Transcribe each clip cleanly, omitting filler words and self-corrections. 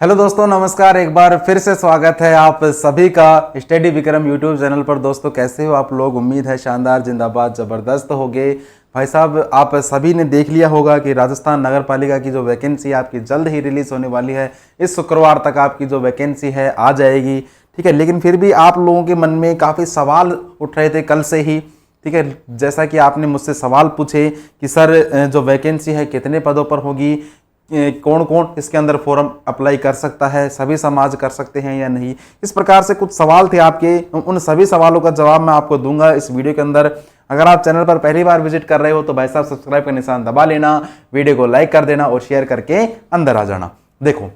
Hello दोस्तों, नमस्कार। एक बार फिर से स्वागत है आप सभी का स्टडी विक्रम यूट्यूब चैनल पर। दोस्तों, कैसे हो आप लोग? उम्मीद है शानदार, जिंदाबाद, ज़बरदस्त हो गए। भाई साहब, आप सभी ने देख लिया होगा कि राजस्थान नगर पालिका की जो वैकेंसी आपकी जल्द ही रिलीज होने वाली है। इस शुक्रवार तक आपकी जो वैकेंसी है आ जाएगी, ठीक है। लेकिन फिर भी आप लोगों के मन में काफ़ी सवाल उठ रहे थे कल से ही, ठीक है। जैसा कि आपने मुझसे सवाल पूछे कि सर जो वैकेंसी है कितने पदों पर होगी, कौन कौन इसके अंदर फॉर्म अप्लाई कर सकता है, सभी समाज कर सकते हैं या नहीं। इस प्रकार से कुछ सवाल थे आपके, उन सभी सवालों का जवाब मैं आपको दूंगा इस वीडियो के अंदर। अगर आप चैनल पर पहली बार विजिट कर रहे हो तो भाई साहब सब्सक्राइब का निशान दबा लेना, वीडियो को लाइक कर देना और शेयर करके अंदर आ जाना। देखो,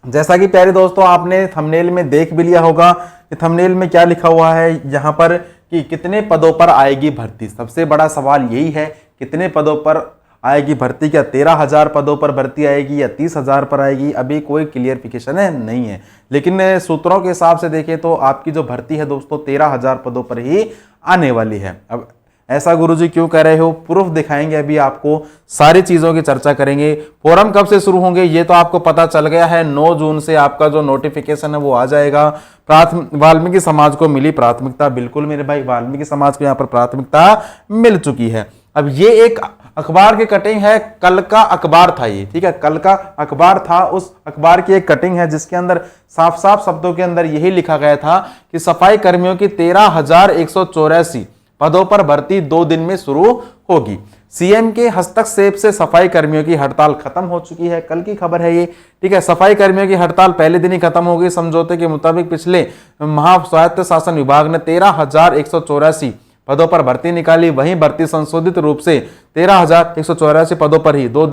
जैसा कि प्यारे दोस्तों आपने थंबनेल में देख भी लिया होगा कि थंबनेल में क्या लिखा हुआ है यहाँ पर कि कितने पदों पर आएगी भर्ती। सबसे बड़ा सवाल यही है, कितने पदों पर आएगी भर्ती। क्या 13,000 पदों पर भर्ती आएगी या 30,000 पर आएगी? अभी कोई क्लियरिफिकेशन नहीं है। लेकिन सूत्रों के हिसाब से देखें तो आपकी जो भर्ती है दोस्तों 13,000 पदों पर ही आने वाली है। अब ऐसा गुरुजी क्यों कह रहे हो, प्रूफ दिखाएंगे अभी आपको, सारी चीजों की चर्चा करेंगे। फॉरम कब से शुरू होंगे ये तो आपको पता चल गया है, 9 जून से आपका जो नोटिफिकेशन है वो आ जाएगा। वाल्मीकि समाज को मिली प्राथमिकता, बिल्कुल मेरे भाई, वाल्मीकि समाज को यहाँ पर प्राथमिकता मिल चुकी है। अब ये एक अखबार की कटिंग है, कल का अखबार था ये, ठीक है, कल का अखबार था। उस अखबार की एक कटिंग है जिसके अंदर साफ साफ शब्दों के अंदर यही लिखा गया था कि सफाई कर्मियों की 13,184 पदों पर भर्ती 2 दिन में शुरू होगी। सीएम के हस्तक्षेप से सफाई कर्मियों की हड़ताल खत्म हो चुकी है, कल की खबर है ये, ठीक है। सफाई कर्मियों की हड़ताल पहले दिन ही खत्म हो गई। समझौते के मुताबिक पिछले माह स्वायत्त शासन विभाग ने 13,184 पदों पर भर्ती निकाली। वहीं भर्ती संशोधित रूप से 13,184 पदों पर ही 2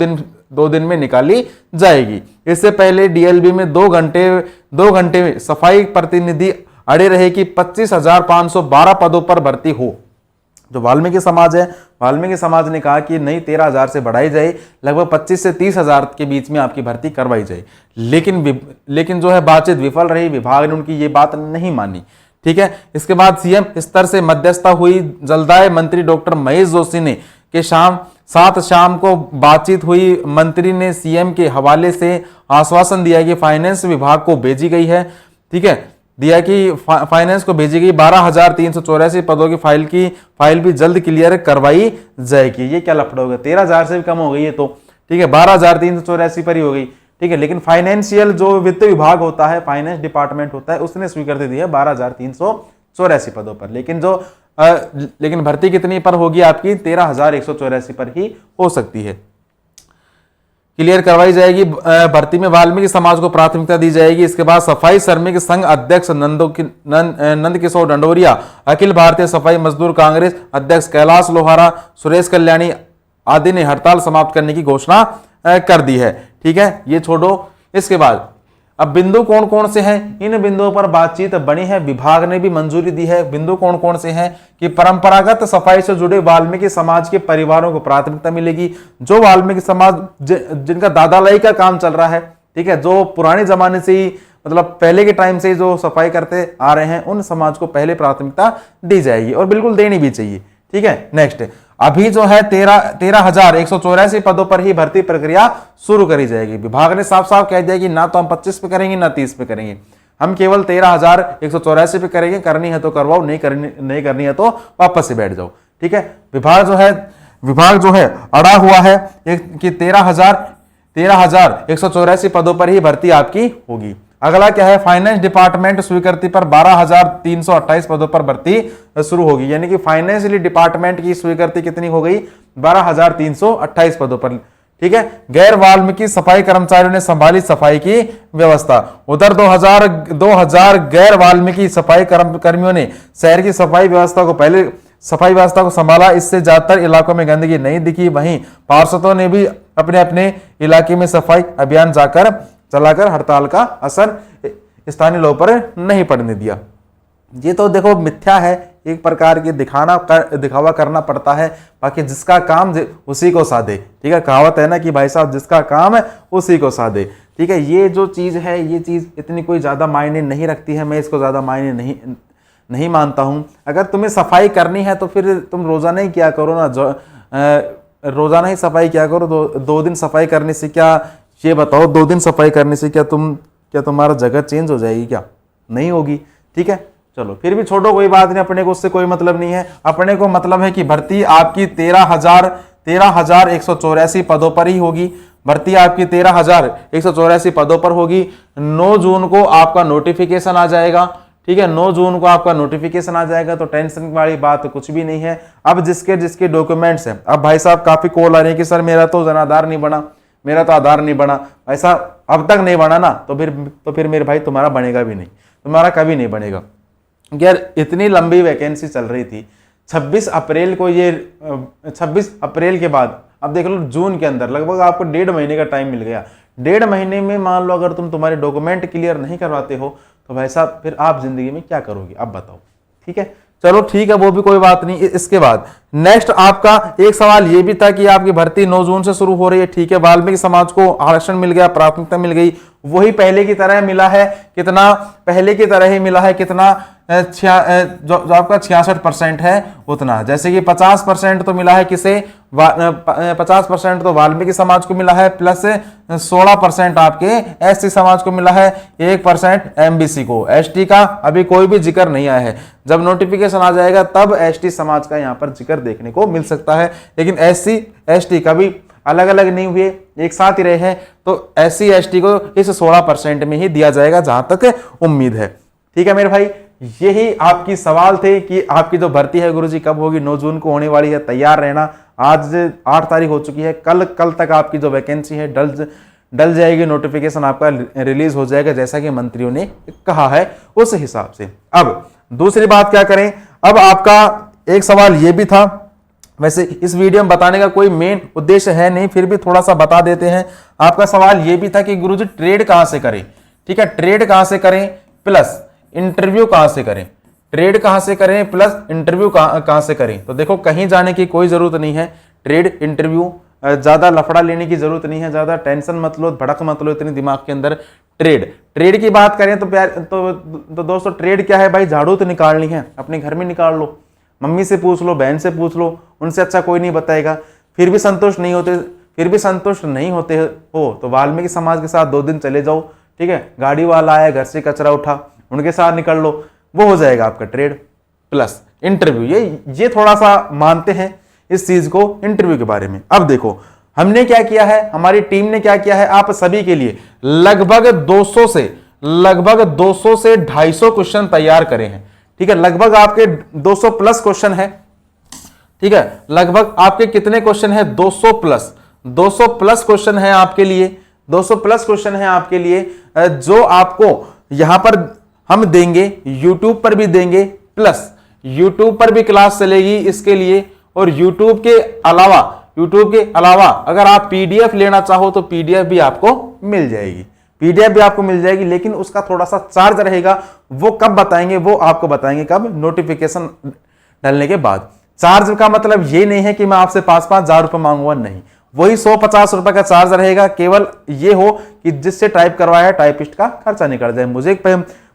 दिन में निकाली जाएगी। इससे पहले डीएलबी में 2 घंटे में सफाई प्रतिनिधि अड़े रहे कि 25,512 पदों पर भर्ती हो। जो वाल्मीकि समाज है, वाल्मीकि समाज ने कहा कि नहीं, 13,000 से बढ़ाई जाए, लगभग 25 से 30,000 के बीच में आपकी भर्ती करवाई जाए। लेकिन जो है बातचीत विफल रही, विभाग ने उनकी ये बात नहीं मानी, ठीक है। इसके बाद सीएम स्तर से मध्यस्थता हुई। जलदाय मंत्री डॉक्टर महेश जोशी ने के शाम को बातचीत हुई। मंत्री ने सीएम के हवाले से आश्वासन दिया कि फाइनेंस विभाग को भेजी गई है, ठीक है, दिया कि फाइनेंस को भेजी गई 12,384 पदों की फाइल भी जल्द क्लियर करवाई जाएगी। ये क्या लफड़ा होगा, 13,000 से भी कम हो गई है तो, ठीक है, 12,384 पर ही हो गई, ठीक है। लेकिन फाइनेंशियल जो वित्त विभाग होता है, फाइनेंस डिपार्टमेंट होता है, उसने स्वीकृति दी है 12,384 पदों पर। लेकिन भर्ती कितनी पर होगी आपकी? 13,184 पर ही हो सकती है, क्लियर करवाई जाएगी। भर्ती में वाल्मीकि समाज को प्राथमिकता दी जाएगी। इसके बाद सफाई श्रमिक संघ अध्यक्ष नंद किशोर डंडोरिया, अखिल भारतीय सफाई मजदूर कांग्रेस अध्यक्ष कैलाश लोहारा, सुरेश कल्याणी आदि ने हड़ताल समाप्त करने की घोषणा कर दी है, ठीक है। ये छोड़ो, इसके बाद अब बिंदु कौन कौन से हैं? इन बिंदुओं पर बातचीत बनी है, विभाग ने भी मंजूरी दी है। बिंदु कौन कौन से हैं कि परंपरागत सफाई से जुड़े वाल्मीकि समाज के परिवारों को प्राथमिकता मिलेगी। जो वाल्मीकि समाज जिनका दादा लाई का काम चल रहा है, ठीक है, जो पुराने जमाने से ही, मतलब पहले के टाइम से ही जो सफाई करते आ रहे हैं, उन समाज को पहले प्राथमिकता दी जाएगी और बिल्कुल देनी भी चाहिए, ठीक है। नेक्स्ट, अभी जो है 13,184 पदों पर ही भर्ती प्रक्रिया शुरू करी जाएगी। विभाग ने साफ साफ कह दिया कि ना तो हम 25 पे करेंगे ना 30 पे करेंगे, हम केवल 13,184 पे करेंगे। करनी है तो करवाओ, नहीं करनी है तो वापस से बैठ जाओ, ठीक है। विभाग जो है अड़ा हुआ है कि 13,184 पदों पर ही भर्ती आपकी होगी। अगला क्या है? फाइनेंस डिपार्टमेंट स्वीकृति पर 12,328 पदों पर भर्ती शुरू होगी। यानी कि फाइनेंशियल डिपार्टमेंट की स्वीकृति कितनी हो गई? 12,328 पदों पर, ठीक है। गैर वाल्मीकि सफाई कर्मचारियों ने संभाली सफाई की व्यवस्था। उधर 2000 गैर वाल्मीकि सफाई कर्मियों ने शहर की सफाई व्यवस्था को संभाला। इससे ज्यादातर इलाकों में गंदगी नहीं दिखी। वहीं पार्षदों ने भी अपने अपने इलाके में सफाई अभियान चलाकर हड़ताल का असर स्थानीय लोगों पर नहीं पड़ने दिया। ये तो देखो मिथ्या है, एक प्रकार की दिखावा करना पड़ता है। बाकी जिसका काम उसी को साधे, ठीक है। कहावत है ना कि भाई साहब जिसका काम है उसी को साधे, ठीक है। ये जो चीज है, ये चीज इतनी कोई ज्यादा मायने नहीं रखती है। मैं इसको ज्यादा मायने नहीं मानता हूं। अगर तुम्हें सफाई करनी है तो फिर तुम रोजाना ही किया करो ना, रोजाना ही सफाई किया करो। 2 दिन सफाई करने से क्या, ये बताओ, 2 दिन सफाई करने से क्या तुम क्या तुम्हारा जगह चेंज हो जाएगी क्या? नहीं होगी। ठीक है, चलो फिर भी छोड़ो, कोई बात नहीं, अपने को उससे कोई मतलब नहीं है। अपने को मतलब है कि भर्ती आपकी 13,184 पदों पर ही होगी। भर्ती आपकी 13,184 पदों पर होगी। 9 जून को आपका नोटिफिकेशन आ जाएगा। ठीक है, 9 जून को आपका नोटिफिकेशन आ जाएगा, तो टेंशन वाली बात कुछ भी नहीं है। अब जिसके जिसके डॉक्यूमेंट्स हैं, अब भाई साहब काफी कॉल आ रहे हैं कि सर मेरा तो आधार नहीं बना, मेरा तो आधार नहीं बना। ऐसा अब तक नहीं बना ना, तो फिर मेरे भाई तुम्हारा बनेगा भी नहीं, तुम्हारा कभी नहीं बनेगा। यार इतनी लंबी वैकेंसी चल रही थी, 26 अप्रैल को ये 26 अप्रैल के बाद अब देख लो जून के अंदर लगभग आपको 1.5 महीने का टाइम मिल गया। 1.5 महीने में मान लो अगर तुम तुम्हारे डॉक्यूमेंट क्लियर नहीं करवाते हो तो भाई साहब फिर आप जिंदगी में क्या करोगे, अब बताओ। ठीक है, चलो ठीक है, वो भी कोई बात नहीं। इसके बाद नेक्स्ट आपका एक सवाल ये भी था कि आपकी भर्ती 9 जून से शुरू हो रही है। ठीक है, वाल्मीकि समाज को आरक्षण मिल गया, प्राथमिकता मिल गई, वही पहले की तरह मिला है। कितना? पहले की तरह ही मिला है। कितना? जो आपका 66% है उतना। जैसे कि 50% तो मिला है किसे? 50% तो वाल्मीकि समाज को मिला है, प्लस 16% आपके एससी समाज को मिला है, 1% एमबीसी को। एसटी का अभी कोई भी जिक्र नहीं आया है। जब नोटिफिकेशन आ जाएगा तब एसटी समाज का यहाँ पर जिक्र देखने को मिल सकता है, लेकिन एससी एसटी कभी अलग अलग नहीं हुए, एक साथ ही रहे हैं। तो एससी एसटी को इस 16% में ही दिया जाएगा जहां तक उम्मीद है। ठीक है मेरे भाई, यही आपकी सवाल थे कि आपकी जो भर्ती है गुरुजी कब होगी? 9 जून को होने वाली है, तैयार रहना। आज 8 तारीख हो चुकी है, कल तक आपकी जो वैकेंसी है डल जाएगी, नोटिफिकेशन आपका रिलीज हो जाएगा जैसा कि मंत्रियों ने कहा है उस हिसाब से। अब दूसरी बात क्या करें? अब आपका एक सवाल यह भी था, वैसे इस वीडियो में बताने का कोई मेन उद्देश्य है नहीं, फिर भी थोड़ा सा बता देते हैं। आपका सवाल यह भी था कि गुरुजी ट्रेड कहां से करें? ठीक है, ट्रेड कहां से करें प्लस इंटरव्यू कहां से करें? ट्रेड कहां से करें प्लस इंटरव्यू कहां से करें? तो देखो कहीं जाने की कोई जरूरत नहीं है। ट्रेड इंटरव्यू ज्यादा लफड़ा लेने की जरूरत नहीं है, ज्यादा टेंशन मत लो, भड़क मत लो इतनी दिमाग के अंदर। ट्रेड की बात करें तो प्यार तो दोस्तों ट्रेड क्या है भाई? झाड़ू तो निकालनी है, अपने घर में निकाल लो, मम्मी से पूछ लो, बहन से पूछ लो, उनसे अच्छा कोई नहीं बताएगा। फिर भी संतुष्ट नहीं होते हो तो वाल्मीकि समाज के साथ 2 दिन चले जाओ। ठीक है, गाड़ी वाला आया, घर से कचरा उठा, उनके साथ निकल लो, वो हो जाएगा आपका ट्रेड प्लस इंटरव्यू। ये थोड़ा सा मानते हैं इस चीज को इंटरव्यू के बारे में। अब देखो हमने क्या किया है, हमारी टीम ने क्या किया है, आप सभी के लिए लगभग 200 से 250 क्वेश्चन तैयार करे हैं। ठीक है, लगभग आपके 200 प्लस क्वेश्चन है। ठीक है, लगभग आपके कितने क्वेश्चन है? 200 प्लस क्वेश्चन है आपके लिए। 200 प्लस क्वेश्चन है आपके लिए, जो आपको यहां पर हम देंगे, YouTube पर भी देंगे, प्लस YouTube पर भी क्लास चलेगी इसके लिए। और YouTube के अलावा अगर आप PDF लेना चाहो तो PDF भी आपको मिल जाएगी। लेकिन उसका थोड़ा सा चार्ज रहेगा, वो कब बताएंगे? वो आपको बताएंगे कब? नोटिफिकेशन डालने के बाद। चार्ज का मतलब ये नहीं है कि मैं आपसे 5-5 हजार रुपए मांगूंगा, नहीं, वही 150 रुपए का चार्ज रहेगा। केवल ये हो कि जिससे टाइप करवाया है टाइपिस्ट का खर्चा निकल जाए।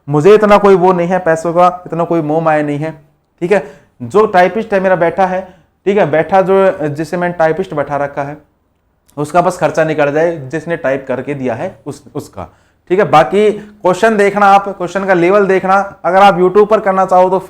मुझे इतना कोई वो नहीं है, पैसों का इतना कोई मोह माया नहीं है। ठीक है, जो टाइपिस्ट है मेरा बैठा है, ठीक है, बैठा जो जिसे मैंने टाइपिस्ट बैठा रखा है उसका बस खर्चा निकल जाए, जिसने टाइप करके दिया है उसका। ठीक है, बाकी क्वेश्चन देखना, आप क्वेश्चन का लेवल देखना। अगर आप यूट्यूब पर करना चाहो तो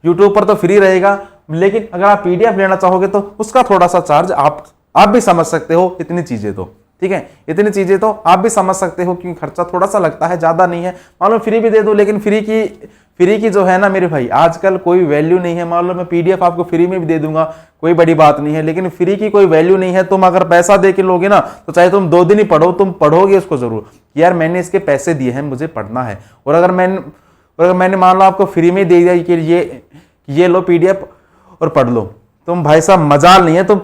यूट्यूब पर तो फ्री रहेगा, लेकिन अगर आप PDF लेना चाहोगे तो उसका थोड़ा सा चार्ज आप भी समझ सकते हो। इतनी चीजें तो ठीक है, इतनी चीजें तो आप भी समझ सकते हो क्योंकि खर्चा थोड़ा सा लगता है, ज्यादा नहीं है। मान लो फ्री भी दे दो, लेकिन फ्री की जो है ना मेरे भाई आजकल कोई वैल्यू नहीं है। मान लो मैं PDF आपको फ्री में भी दे दूंगा, कोई बड़ी बात नहीं है, लेकिन फ्री की कोई वैल्यू नहीं है। तुम अगर पैसा दे के लोगे ना तो चाहे तुम 2 दिन ही पढ़ो, तुम पढ़ोगे उसको जरूर, यार मैंने इसके पैसे दिए हैं, मुझे पढ़ना है। और अगर मैंने मान लो आपको फ्री में दे दिया कि ये लो PDF और पढ़ लो, तुम भाई साहब मजाल नहीं है, तुम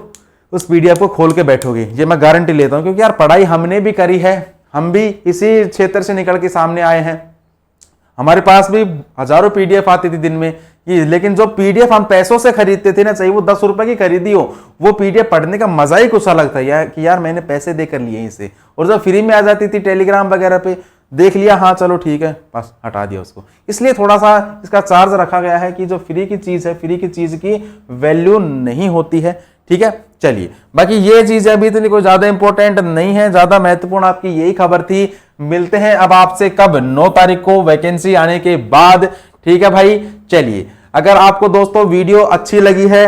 उस PDF को खोल के बैठोगे, ये मैं गारंटी लेता हूं। क्योंकि यार पढ़ाई हमने भी करी है, हम भी इसी क्षेत्र से निकल के सामने आए हैं, हमारे पास भी हजारों PDF आती थी दिन में। लेकिन जो PDF हम पैसों से खरीदते थे ना, चाहिए वो 10 रुपए की खरीदी हो, वो PDF पढ़ने का मजा ही कुछ अलग था यार, कि यार मैंने पैसे देकर लिए इसे। और जब फ्री में आ जाती थी टेलीग्राम वगैरह पे, देख लिया, हाँ चलो ठीक है, बस हटा दिया उसको। इसलिए थोड़ा सा इसका चार्ज रखा गया है कि जो फ्री की चीज है, फ्री की चीज की वैल्यू नहीं होती है। ठीक है, चलिए बाकी ये चीज अभी इतनी कोई ज्यादा इंपॉर्टेंट नहीं है, ज्यादा महत्वपूर्ण आपकी यही खबर थी। मिलते हैं अब आपसे कब, 9 तारीख को वैकेंसी आने के बाद। ठीक है भाई, चलिए अगर आपको दोस्तों वीडियो अच्छी लगी है,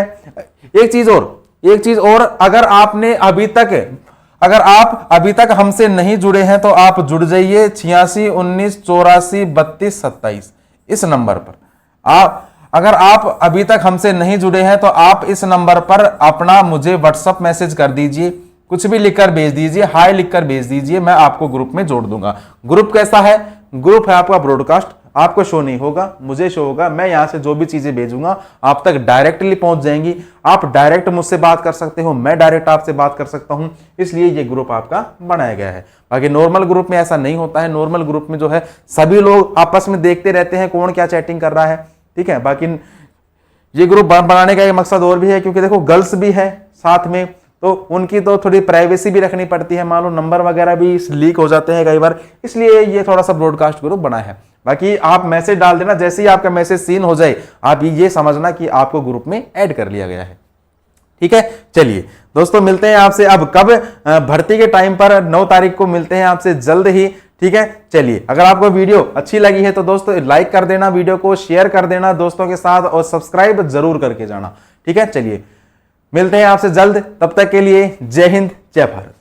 एक चीज और, अगर आप अभी तक हमसे नहीं जुड़े हैं तो आप जुड़ जाइए 86 19 84 32 27 इस नंबर पर। अगर आप अभी तक हमसे नहीं जुड़े हैं तो आप इस नंबर पर अपना मुझे व्हाट्सएप मैसेज कर दीजिए, कुछ भी लिखकर भेज दीजिए, हाय लिखकर भेज दीजिए, मैं आपको ग्रुप में जोड़ दूंगा। ग्रुप कैसा है? ग्रुप है आपका ब्रॉडकास्ट, आपको शो नहीं होगा, मुझे शो होगा। मैं यहां से जो भी चीजें भेजूंगा आप तक डायरेक्टली पहुंच जाएंगी। आप डायरेक्ट मुझसे बात कर सकते हो, मैं डायरेक्ट आपसे बात कर सकता हूं, इसलिए ये ग्रुप आपका बनाया गया है। बाकी नॉर्मल ग्रुप में ऐसा नहीं होता है। नॉर्मल ग्रुप में जो है सभी लोग आपस में देखते रहते हैं कौन क्या चैटिंग कर रहा है, ठीक है। बाकी ये ग्रुप बनाने का एक मकसद और भी है, क्योंकि देखो गर्ल्स भी है साथ में, तो उनकी तो थोड़ी प्राइवेसी भी रखनी पड़ती है, मान लो नंबर वगैरह भी लीक हो जाते हैं कई बार, इसलिए ये थोड़ा सा ब्रॉडकास्ट ग्रुप बना है। बाकी आप मैसेज डाल देना, जैसे ही आपका मैसेज सीन हो जाए आप ये समझना कि आपको ग्रुप में ऐड कर लिया गया है, ठीक है। चलिए दोस्तों मिलते हैं आपसे अब कब, भर्ती के टाइम पर 9 तारीख को मिलते हैं आपसे जल्द ही, ठीक है। चलिए अगर आपको वीडियो अच्छी लगी है तो दोस्तों लाइक कर देना, वीडियो को शेयर कर देना दोस्तों के साथ, और सब्सक्राइब जरूर करके जाना, ठीक है। चलिए मिलते हैं आपसे जल्द, तब तक के लिए जय हिंद जय भारत।